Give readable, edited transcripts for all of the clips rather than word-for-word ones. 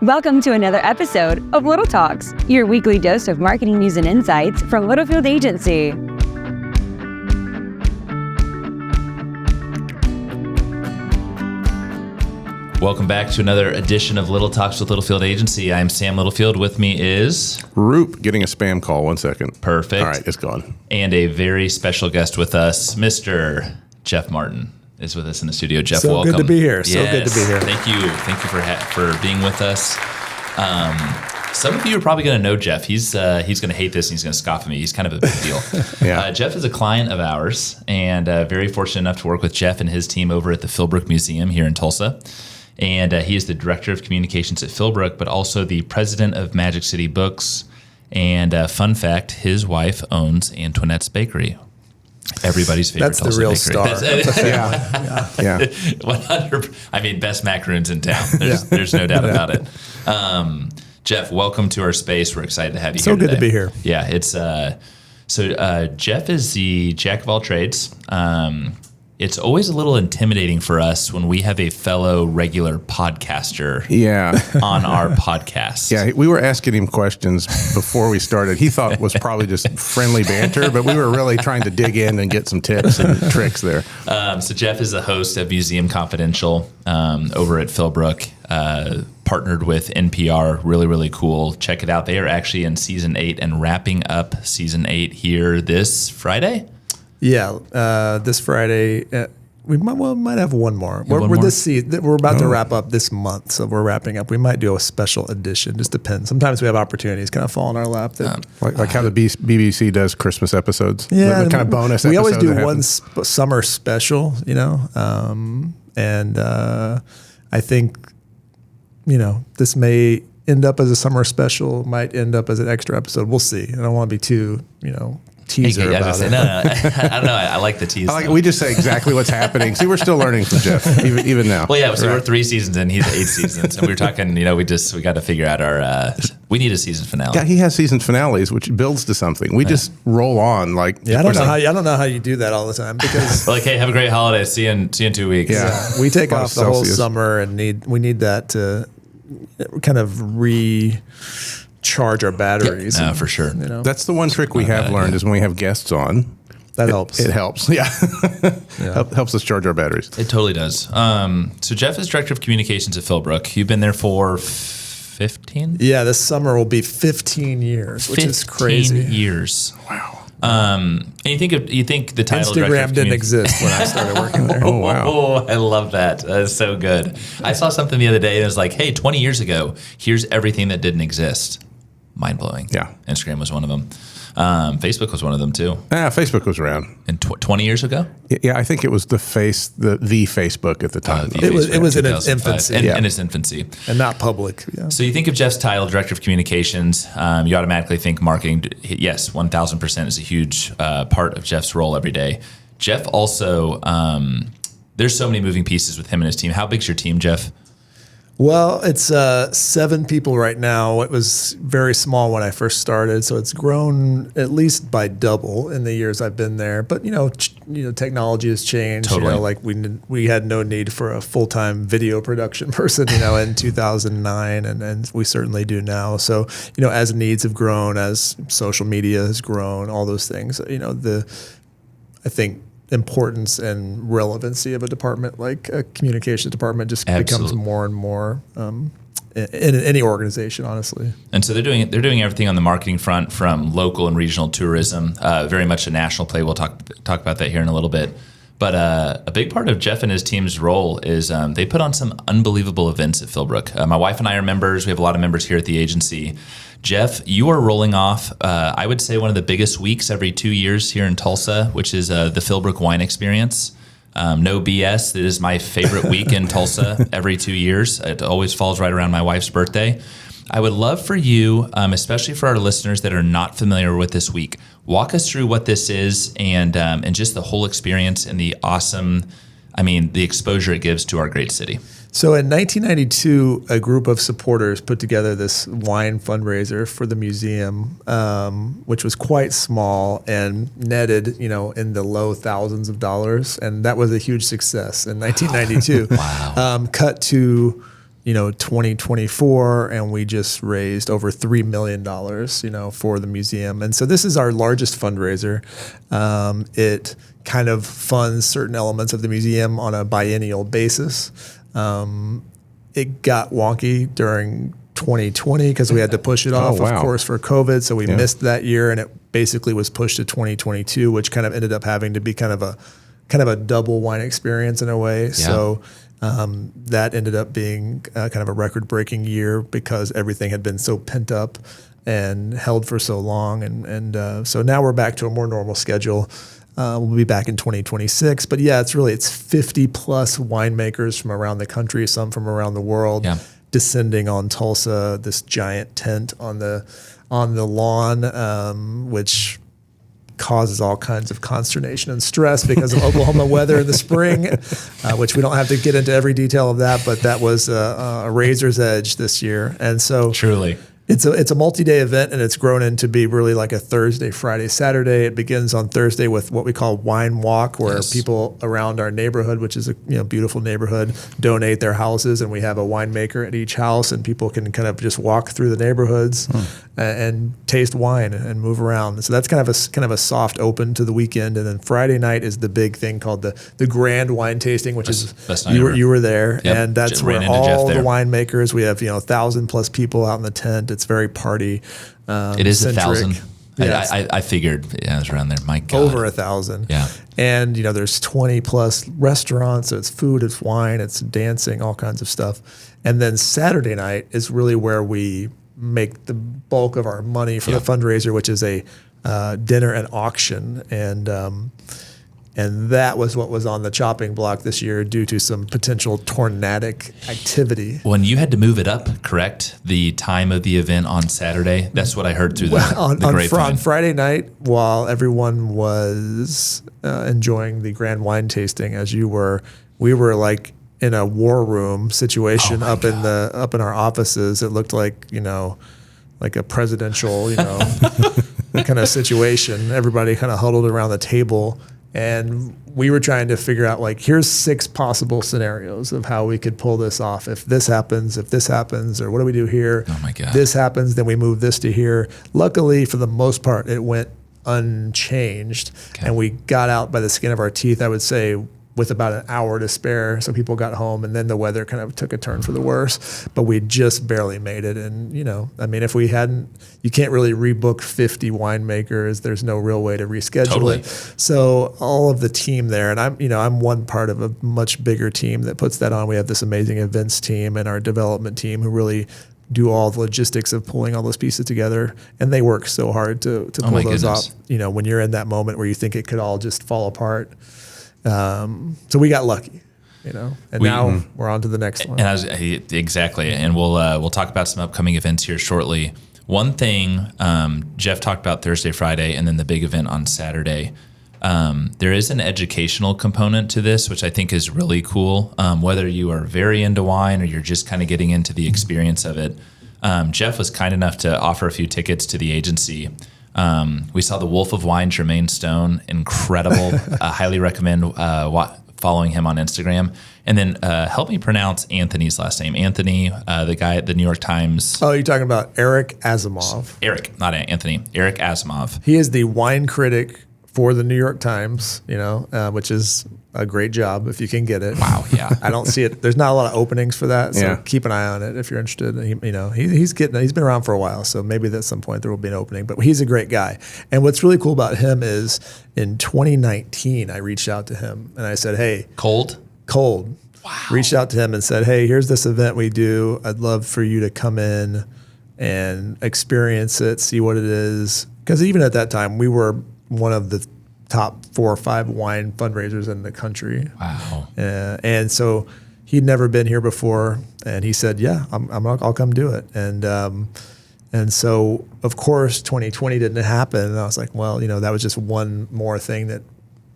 Welcome to another episode of Little Talks, your weekly dose of marketing news and insights from Littlefield Agency. Welcome back to another edition of Little Talks with Littlefield Agency. I'm Sam Littlefield. With me is... Roop, getting a spam call. 1 second. Perfect. All right, it's gone. And a very special guest with us, Mr. Jeff Martin is with us in the studio. Jeff, so welcome. Good to be here. Yes. So good to be here. Thank you. Thank you for being with us. Some of you are probably going to know Jeff. He's going to hate this and he's going to scoff at me. He's kind of a big deal. Yeah. Jeff is a client of ours and very fortunate enough to work with Jeff and his team over at the Philbrook Museum here in Tulsa. And he is the director of communications at Philbrook, but also the president of Magic City Books. And fun fact, his wife owns Antoinette's Bakery. Everybody's favorite That's Tulsa the real bakery. star. Yeah. 100. I mean, best macaroons in town. There's no doubt about it. Jeff, welcome to our space. We're excited to have you here today. So good to be here. Yeah, it's Jeff is the jack of all trades. It's always a little intimidating for us when we have a fellow regular podcaster on our podcast. Yeah, we were asking him questions before we started. He thought it was probably just friendly banter, but we were really trying to dig in and get some tips and tricks there. So Jeff is the host of Museum Confidential over at Philbrook, partnered with NPR. Really, really cool. Check it out. They are actually in season 8 and wrapping up season 8 here this Friday. Yeah, this Friday we might have one more. We're about to wrap up this month, so we're wrapping up. We might do a special edition. Just depends. Sometimes we have opportunities kind of fall in our lap. Like how the BBC does Christmas episodes. Yeah, the kind of bonus. We always do episode one summer special, and I think this may end up as a summer special, might end up as an extra episode. We'll see. I don't want to be too teaser about it. No, I don't know. I like the tease. we just say exactly what's happening. See, we're still learning from Jeff, even now. Well, yeah. So we're 3 seasons in. He's 8 seasons, and we were talking. We got to figure out our. We need a season finale. Yeah, he has season finales, which builds to something. We just roll on I don't know how you do that all the time because we're like, hey, have a great holiday. See you in 2 weeks. Yeah, we take off the whole summer and we need that to kind of recharge our batteries. Yeah, for sure. That's the one trick we have learned is when we have guests on. That helps. It helps. Yeah. Helps us charge our batteries. It totally does. So Jeff is director of communications at Philbrook. You've been there for 15? Yeah, this summer will be 15 years, which is crazy. 15 years. Wow. And you think the title Instagram didn't exist when I started working there. Oh, wow. Oh, I love that. That's so good. I saw something the other day and it was like, hey, 20 years ago, here's everything that didn't exist. Mind blowing. Yeah. Instagram was one of them. Facebook was one of them too. Facebook was around. And 20 years ago? Yeah, I think it was the Facebook at the time. It was in its infancy. In its infancy. And not public. Yeah. So you think of Jeff's title, Director of Communications, you automatically think marketing. Yes, 1,000% is a huge part of Jeff's role every day. Jeff also, there's so many moving pieces with him and his team. How big's your team, Jeff? Well, it's 7 people right now. It was very small when I first started, so it's grown at least by double in the years I've been there. But technology has changed. Totally. Like we had no need for a full-time video production person, in 2009, and we certainly do now. So as needs have grown, as social media has grown, all those things. I think importance and relevancy of a department like a communications department just becomes more and more in any organization, honestly. And so they're doing everything on the marketing front, from local and regional tourism, very much a national play. We'll talk about that here in a little bit. But a big part of Jeff and his team's role is they put on some unbelievable events at Philbrook. My wife and I are members. We have a lot of members here at the agency. Jeff, you are rolling off, I would say, one of the biggest weeks every 2 years here in Tulsa, which is the Philbrook Wine Experience. No BS. It is my favorite week in Tulsa every 2 years. It always falls right around my wife's birthday. I would love for you, especially for our listeners that are not familiar with this week, walk us through what this is and just the whole experience and the the exposure it gives to our great city. So in 1992, a group of supporters put together this wine fundraiser for the museum, which was quite small and netted, in the low thousands of dollars. And that was a huge success in 1992. Wow. Cut to, 2024, and we just raised over $3 million, for the museum. And so this is our largest fundraiser. It kind of funds certain elements of the museum on a biennial basis. It got wonky during 2020 because we had to push it off, of course, for COVID. So we missed that year, and it basically was pushed to 2022, which kind of ended up having to be kind of a double wine experience in a way. Yeah. So that ended up being kind of a record-breaking year because everything had been so pent up and held for so long. And so now we're back to a more normal schedule. We'll be back in 2026. But yeah, it's 50 plus winemakers from around the country, some from around the world, descending on Tulsa, this giant tent on the lawn, which causes all kinds of consternation and stress because of Oklahoma weather in the spring, which we don't have to get into every detail of that, but that was a razor's edge this year. And so truly, it's a multi-day event, and it's grown into be really like a Thursday, Friday, Saturday. It begins on Thursday with what we call wine walk, where people around our neighborhood, which is a beautiful neighborhood, donate their houses, and we have a winemaker at each house, and people can kind of just walk through the neighborhoods and taste wine and move around. So that's kind of a soft open to the weekend. And then Friday night is the big thing called the grand wine tasting, which is you were there, and that's where all the winemakers. We have 1,000 plus people out in the tent. It's very party. It is centric. 1,000. Yes. I figured I was around there. My God, over 1,000. Yeah, and there's 20 plus restaurants. So it's food, it's wine, it's dancing, all kinds of stuff. And then Saturday night is really where we make the bulk of our money for the fundraiser, which is a dinner and auction. And that was what was on the chopping block this year due to some potential tornadic activity. When you had to move it up, correct? The time of the event on Saturday? That's what I heard through the grapevine. On Friday night, while everyone was enjoying the grand wine tasting, as you were, we were like in a war room situation up in our offices. It looked like, like a presidential, kind of situation. Everybody kind of huddled around the table. And we were trying to figure out, here's 6 possible scenarios of how we could pull this off. If this happens, or what do we do here? Oh my God. This happens, then we move this to here. Luckily, for the most part, it went unchanged. Okay. And we got out by the skin of our teeth, I would say, with about an hour to spare. So people got home, and then the weather kind of took a turn for the worse, but we just barely made it. And, if we hadn't, you can't really rebook 50 winemakers. There's no real way to reschedule it. So all of the team there, and I'm one part of a much bigger team that puts that on. We have this amazing events team and our development team who really do all the logistics of pulling all those pieces together. And they work so hard to pull those off. When you're in that moment where you think it could all just fall apart. So we got lucky, and now we're on to the next one. And exactly. And we'll talk about some upcoming events here shortly. One thing, Jeff talked about Thursday, Friday, and then the big event on Saturday. There is an educational component to this, which I think is really cool. Whether you are very into wine or you're just kind of getting into the experience of it. Jeff was kind enough to offer a few tickets to the agency. We saw the Wolf of Wine, Jermaine Stone, incredible. Highly recommend following him on Instagram. And then help me pronounce Anthony's last name. Anthony, the guy at the New York Times. Oh, you're talking about Eric Asimov. Eric, not Anthony. Eric Asimov. He is the wine critic for the New York Times, which is a great job if you can get it. Wow, yeah. I don't see it. There's not a lot of openings for that, so keep an eye on it if you're interested. He's been around for a while, so maybe at some point there will be an opening. But he's a great guy. And what's really cool about him is in 2019, I reached out to him and I said, "Hey, cold." Wow. Reached out to him and said, "Hey, here's this event we do. I'd love for you to come in and experience it, see what it is." Because even at that time, we were one of the top 4 or 5 wine fundraisers in the country. Wow. And so he'd never been here before, and he said, "Yeah, I'll come do it." And so of course 2020 didn't happen, and I was like, well, that was just one more thing that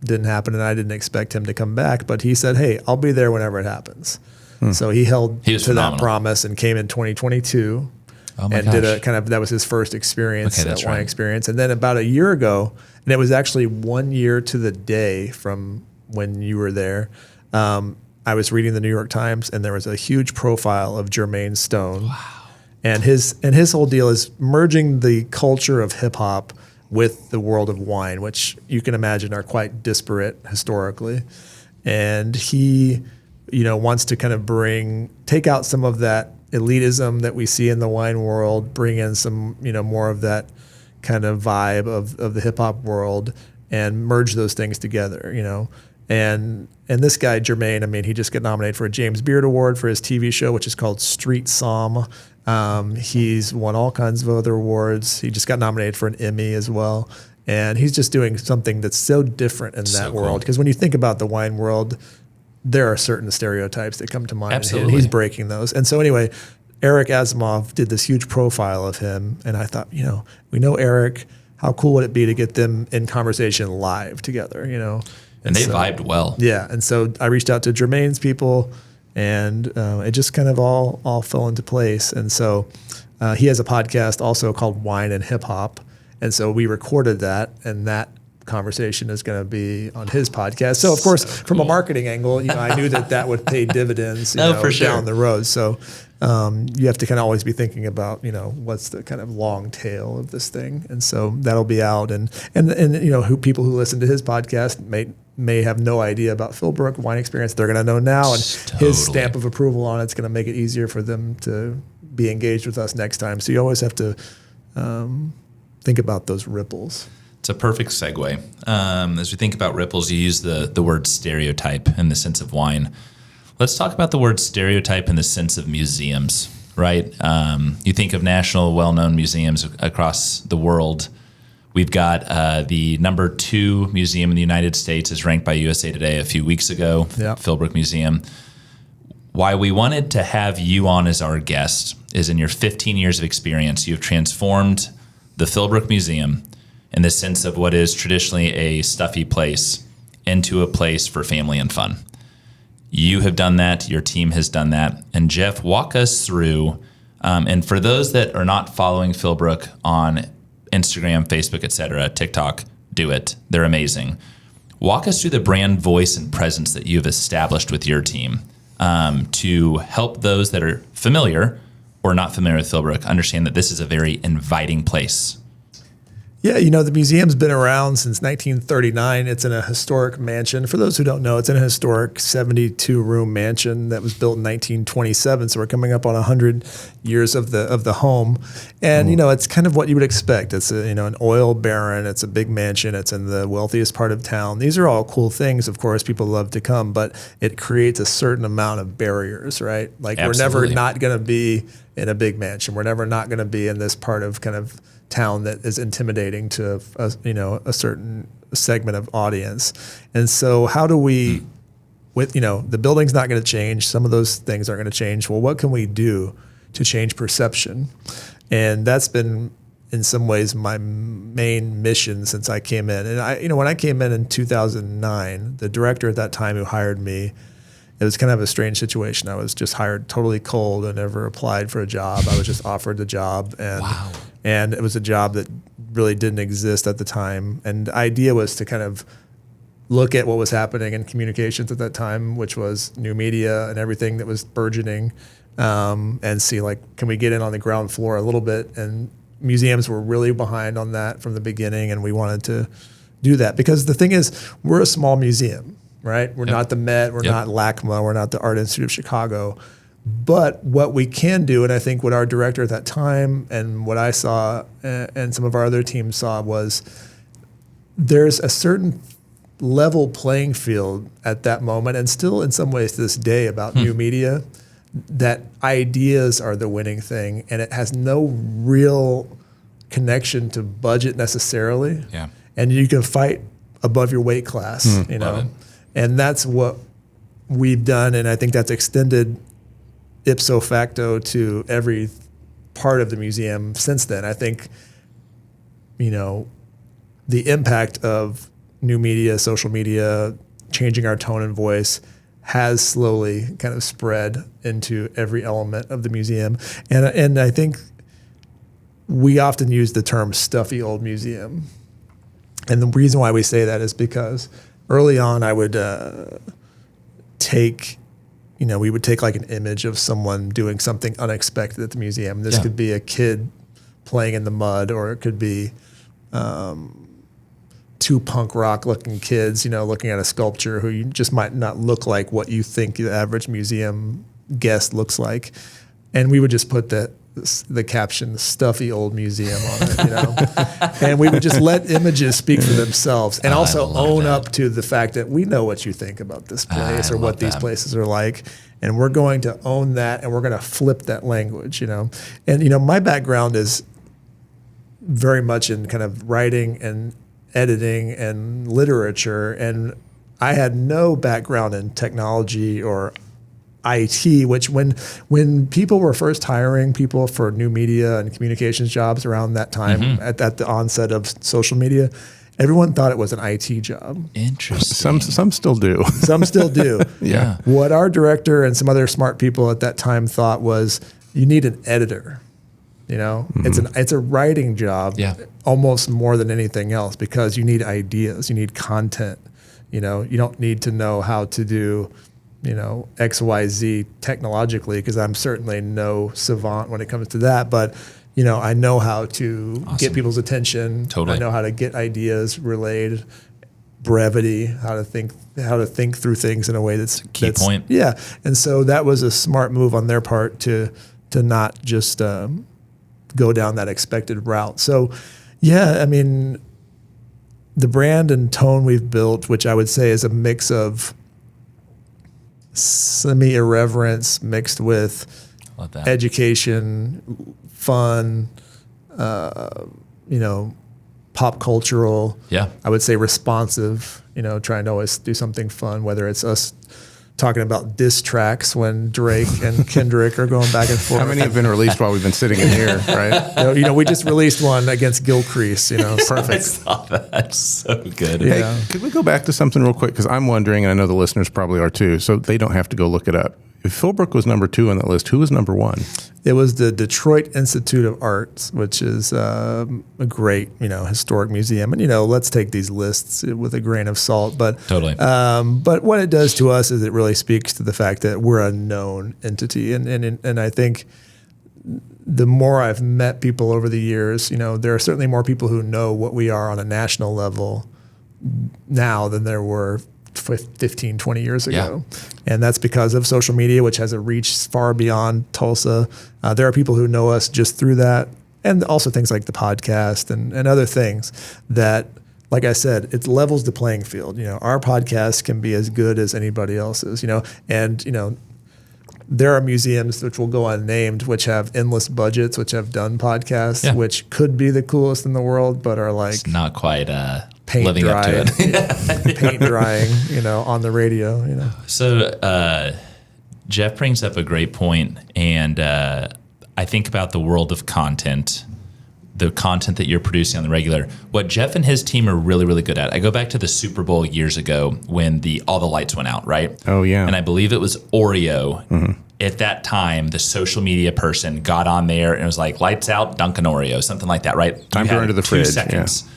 didn't happen, and I didn't expect him to come back. But he said, "Hey, I'll be there whenever it happens." So he held to that promise and came in 2022. And did that was his first experience, wine experience. And then about a year ago, and it was actually 1 year to the day from when you were there, I was reading the New York Times, and there was a huge profile of Jermaine Stone. Wow. And his whole deal is merging the culture of hip hop with the world of wine, which you can imagine are quite disparate historically. And he, wants to kind of take out some of that elitism that we see in the wine world, bring in some, more of that kind of vibe of the hip hop world, and merge those things together, And this guy, Jermaine, he just got nominated for a James Beard Award for his TV show, which is called Street Psalm. He's won all kinds of other awards. He just got nominated for an Emmy as well. And he's just doing something that's so different in that world. Because when you think about the wine world, there are certain stereotypes that come to mind. Absolutely. And he's breaking those. And so anyway, Eric Asimov did this huge profile of him. And I thought, we know Eric. How cool would it be to get them in conversation live together, And they vibed well. Yeah. And so I reached out to Jermaine's people, and it just kind of all fell into place. And so he has a podcast also called Wine and Hip Hop. And so we recorded that, and that conversation is going to be on his podcast. So, of course, from a marketing angle, I knew that would pay dividends for sure. down the road. So you have to kind of always be thinking about, what's the kind of long tail of this thing. And so that'll be out. And people who listen to his podcast may have no idea about Philbrook Wine Experience. They're going to know now, and his stamp of approval on it's going to make it easier for them to be engaged with us next time. So you always have to think about those ripples. It's a perfect segue. As we think about ripples, you use the word stereotype in the sense of wine. Let's talk about the word stereotype in the sense of museums, right? You think of national well-known museums across the world. We've got the number 2 museum in the United States is ranked by USA Today a few weeks ago, Philbrook Museum. Why we wanted to have you on as our guest is in your 15 years of experience, you've transformed the Philbrook Museum in the sense of what is traditionally a stuffy place into a place for family and fun. You have done that. Your team has done that. And Jeff, walk us through, and for those that are not following Philbrook on Instagram, Facebook, etc., TikTok, do it. They're amazing. Walk us through the brand voice and presence that you've established with your team to help those that are familiar or not familiar with Philbrook understand that this is a very inviting place. Yeah, the museum's been around since 1939. It's in a historic mansion. For those who don't know, it's in a historic 72-room mansion that was built in 1927. So we're coming up on 100 years of the home. And, it's kind of what you would expect. It's an oil baron. It's a big mansion. It's in the wealthiest part of town. These are all cool things. Of course, people love to come, but it creates a certain amount of barriers, right? Like Absolutely. We're never not going to be in a big mansion. We're never not going to be in this part of kind of town that is intimidating to a certain segment of audience. And so how do we, the building's not going to change, some of those things aren't going to change. Well, what can we do to change perception? And that's been in some ways my main mission since I came in. And when I came in 2009, the director at that time who hired me, it was kind of a strange situation. I was just hired totally cold. I never applied for a job. I was just offered the job. And Wow. And it was a job that really didn't exist at the time. And the idea was to kind of look at what was happening in communications at that time, which was new media and everything that was burgeoning, and see, can we get in on the ground floor a little bit? And museums were really behind on that from the beginning, and we wanted to do that. Because the thing is, we're a small museum, right? We're not the Met, we're not LACMA, we're not the Art Institute of Chicago. But what we can do, and I think what our director at that time and what I saw and some of our other teams saw, was there's a certain level playing field at that moment, and still in some ways to this day about new media, that ideas are the winning thing, and it has no real connection to budget necessarily. Yeah. And you can fight above your weight class, Love it. And that's what we've done, and I think that's extended ipso facto to every part of the museum since then. I think, the impact of new media, social media, changing our tone and voice has slowly kind of spread into every element of the museum. And I think we often use the term stuffy old museum. And the reason why we say that is because early on I would take we would take like an image of someone doing something unexpected at the museum. This could be a kid playing in the mud, or it could be two punk rock looking kids, looking at a sculpture who you just might not look like what you think the average museum guest looks like. And we would just put the caption "stuffy old museum" on it, and we would just let images speak for themselves, and also own up to the fact that we know what you think about this place or what these places are like, and we're going to own that, and we're going to flip that language, And my background is very much in kind of writing and editing and literature, and I had no background in technology or IT, which when people were first hiring people for new media and communications jobs around that time, at the onset of social media, everyone thought it was an IT job. Interesting. Some still do. Some still do. Yeah. What our director and some other smart people at that time thought was, you need an editor. It's a writing job, almost more than anything else, because you need ideas, you need content. You don't need to know how to do XYZ technologically, because I'm certainly no savant when it comes to that. But, I know how to get people's attention. Totally. I know how to get ideas relayed, brevity, how to think through things in a way that's key point. Yeah. And so that was a smart move on their part to not just go down that expected route. So, the brand and tone we've built, which I would say is a mix of semi-irreverence mixed with education, fun, pop cultural. Yeah. I would say responsive, trying to always do something fun, whether it's us talking about diss tracks when Drake and Kendrick are going back and forth. How many have been released while we've been sitting in here, right? We just released one against Gilcrease, Perfect. I saw that. That's so good. Hey, could we go back to something real quick? Because I'm wondering, and I know the listeners probably are too, so they don't have to go look it up. If Philbrook was number 2 on that list, who was number 1? It was the Detroit Institute of Arts, which is a great, historic museum. And, let's take these lists with a grain of salt. But Totally. But what it does to us is it really speaks to the fact that we're a known entity. And I think the more I've met people over the years, there are certainly more people who know what we are on a national level now than there were 15, 20 years ago. Yeah. And that's because of social media, which has a reach far beyond Tulsa. There are people who know us just through that, and also things like the podcast and other things that, like I said, it levels the playing field. Our podcast can be as good as anybody else's, and there are museums which will go unnamed, which have endless budgets, which have done podcasts, which could be the coolest in the world, but are like it's not quite paint living drying, up to it. paint drying, on the radio, So Jeff brings up a great point, and I think about the world of content, the content that you're producing on the regular. What Jeff and his team are really, really good at. I go back to the Super Bowl years ago when all the lights went out, right? Oh, yeah. And I believe it was Oreo. Mm-hmm. At that time, the social media person got on there and was like, lights out, Dunkin' Oreo, something like that, right? Time to enter the fridge. 2 seconds. Yeah.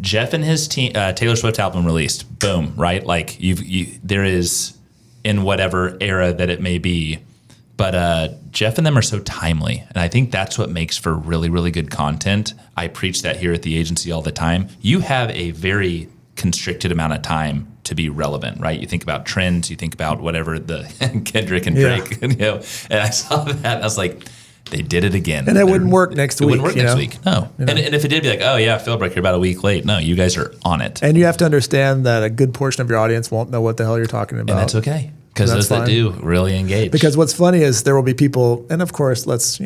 Jeff and his team, Taylor Swift album released, boom, right? Like there is, in whatever era that it may be, but Jeff and them are so timely. And I think that's what makes for really, really good content. I preach that here at the agency all the time. You have a very constricted amount of time to be relevant, right? You think about trends, you think about whatever the Kendrick and Drake, and I saw that and I was like, they did it again. And it wouldn't work next week. It wouldn't work next week. No. And if it did, be like, oh, yeah, Philbrook, you're about a week late. No, you guys are on it. And you have to understand that a good portion of your audience won't know what the hell you're talking about. And that's okay. Because those that do really engage. Because what's funny is there will be people, and of course, it's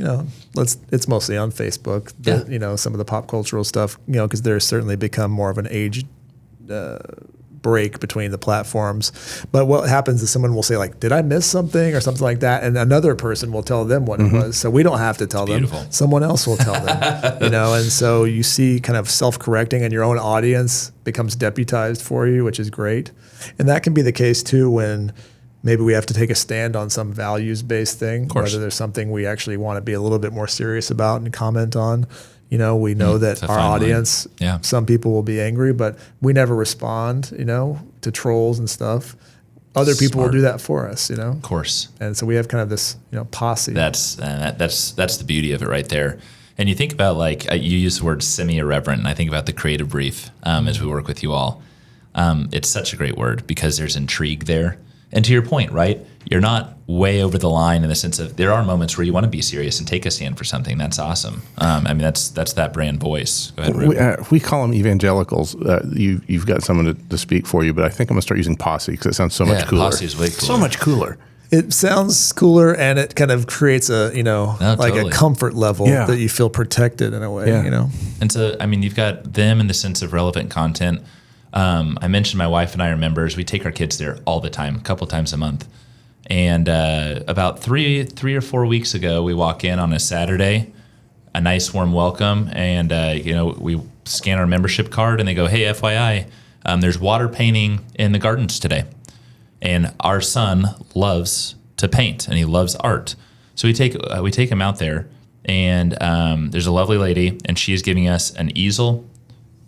mostly on Facebook, some of the pop cultural stuff, because there's certainly become more of an age break between the platforms. But what happens is someone will say, like, did I miss something or something like that? And another person will tell them what it was. So we don't have to tell them. Someone else will tell them, and so you see kind of self-correcting and your own audience becomes deputized for you, which is great. And that can be the case too when maybe we have to take a stand on some values-based thing, whether there's something we actually want to be a little bit more serious about and comment on. We know that our audience, some people will be angry, but we never respond, to trolls and stuff. other people will Smart. do that for us, you know? Of course. And so we have kind of this, posse. That's the beauty of it right there. And you think about you use the word semi-irreverent, and I think about the creative brief as we work with you all. It's such a great word because there's intrigue there. And to your point, right? You're not way over the line in the sense of there are moments where you want to be serious and take a stand for something. That's awesome. That's that brand voice. Go ahead, Ruben. We call them evangelicals. You've got someone to speak for you, but I think I'm going to start using posse because it sounds so much cooler. Posse is way cooler. So much cooler. It sounds cooler, and it kind of creates totally. a comfort level that you feel protected in a way, And so, you've got them in the sense of relevant content. I mentioned my wife and I are members. We take our kids there all the time, a couple times a month. And about three or 4 weeks ago, we walk in on a Saturday, a nice warm welcome, and we scan our membership card, and they go, "Hey, FYI, there's water painting in the gardens today." And our son loves to paint, and he loves art. So we take him out there, and there's a lovely lady, and she is giving us an easel,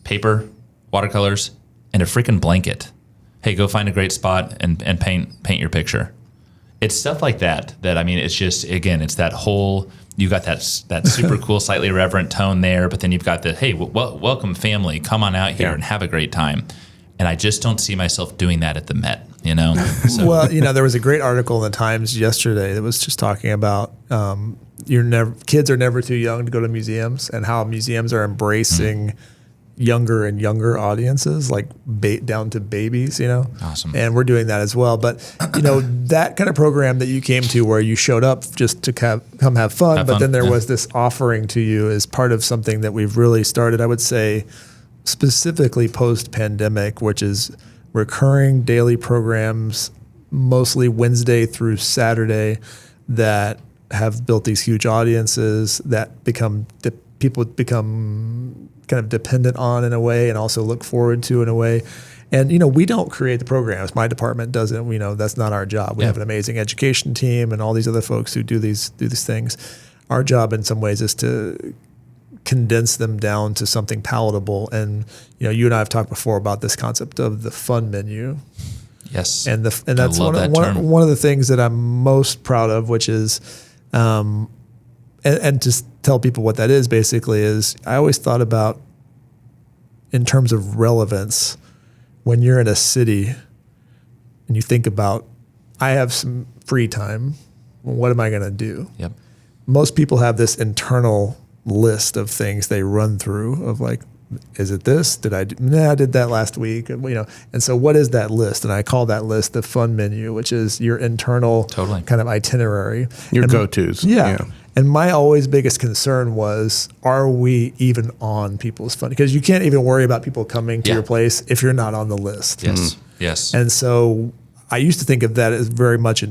paper, watercolors, and a freaking blanket. Hey, go find a great spot and paint your picture. It's stuff like that it's just, again, it's that whole, you got that super cool, slightly irreverent tone there, but then you've got the, hey, welcome family, come on out here and have a great time. And I just don't see myself doing that at the Met, So. Well, there was a great article in the Times yesterday that was just talking about kids are never too young to go to museums, and how museums are embracing younger and younger audiences, like down to babies, Awesome. And we're doing that as well. But, that kind of program that you came to where you showed up just to come have fun, but then there was this offering to you as part of something that we've really started, I would say, specifically post-pandemic, which is recurring daily programs, mostly Wednesday through Saturday, that have built these huge audiences that people become kind of dependent on in a way, and also look forward to in a way. And, we don't create the programs. My department doesn't. That's not our job. We have an amazing education team and all these other folks who do these things. Our job in some ways is to condense them down to something palatable. And, you and I have talked before about this concept of the fun menu. Yes. And that's one of the things that I'm most proud of, which is, and just tell people what that is basically is, I always thought about in terms of relevance, when you're in a city and you think about, I have some free time, what am I going to do? Yep. Most people have this internal list of things they run through of like, is it this? I did that last week, and so what is that list? And I call that list the fun menu, which is your internal kind of itinerary. Your go-tos. Yeah. And my always biggest concern was, are we even on people's fun? Because you can't even worry about people coming to your place if you're not on the list. Yes. Yes. And so I used to think of that as very much,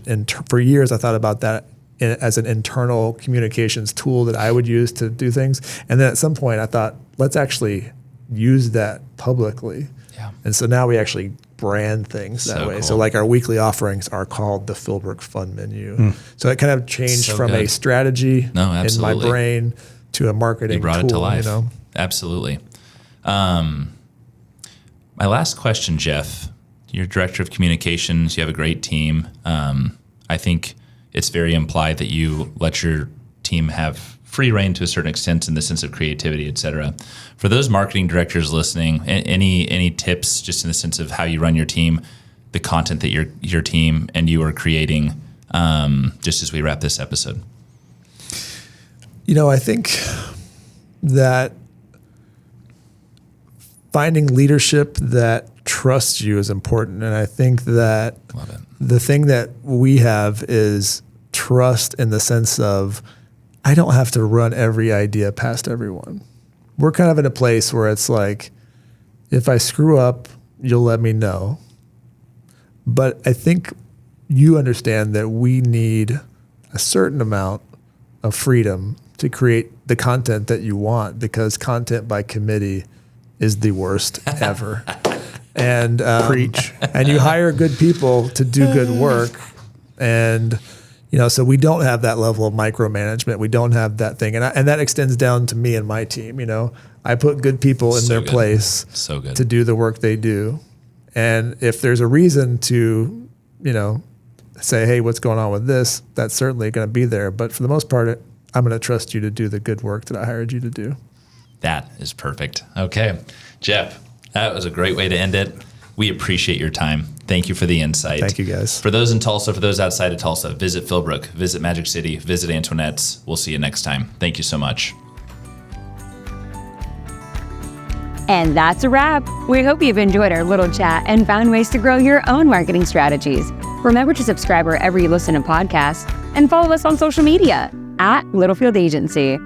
for years I thought about that as an internal communications tool that I would use to do things. And then at some point I thought, let's actually use that publicly. Yeah. And so now we actually brand things that way. Cool. So like our weekly offerings are called the Philbrook Fun Menu. So it kind of changed from a strategy in my brain to a marketing tool. You brought it to life. Absolutely. My last question, Jeff, you're director of communications. You have a great team. I think it's very implied that you let your team have free reign to a certain extent in the sense of creativity, et cetera. For those marketing directors listening, any tips just in the sense of how you run your team, the content that your team and you are creating, just as we wrap this episode? I think that finding leadership that trusts you is important. And I think that the thing that we have is trust in the sense of, I don't have to run every idea past everyone. We're kind of in a place where it's like, if I screw up, you'll let me know. But I think you understand that we need a certain amount of freedom to create the content that you want, because content by committee is the worst ever. And Preach. And you hire good people to do good work. And so we don't have that level of micromanagement. We don't have that thing. And that extends down to me and my team. I put good people in their place to do the work they do. And if there's a reason to say, hey, what's going on with this? That's certainly going to be there. But for the most part, I'm going to trust you to do the good work that I hired you to do. That is perfect. Okay. Jeff, that was a great way to end it. We appreciate your time. Thank you for the insight. Thank you, guys. For those in Tulsa, for those outside of Tulsa, visit Philbrook, visit Magic City, visit Antoinette's. We'll see you next time. Thank you so much. And that's a wrap. We hope you've enjoyed our little chat and found ways to grow your own marketing strategies. Remember to subscribe wherever you listen to podcasts and follow us on social media @Littlefield Agency.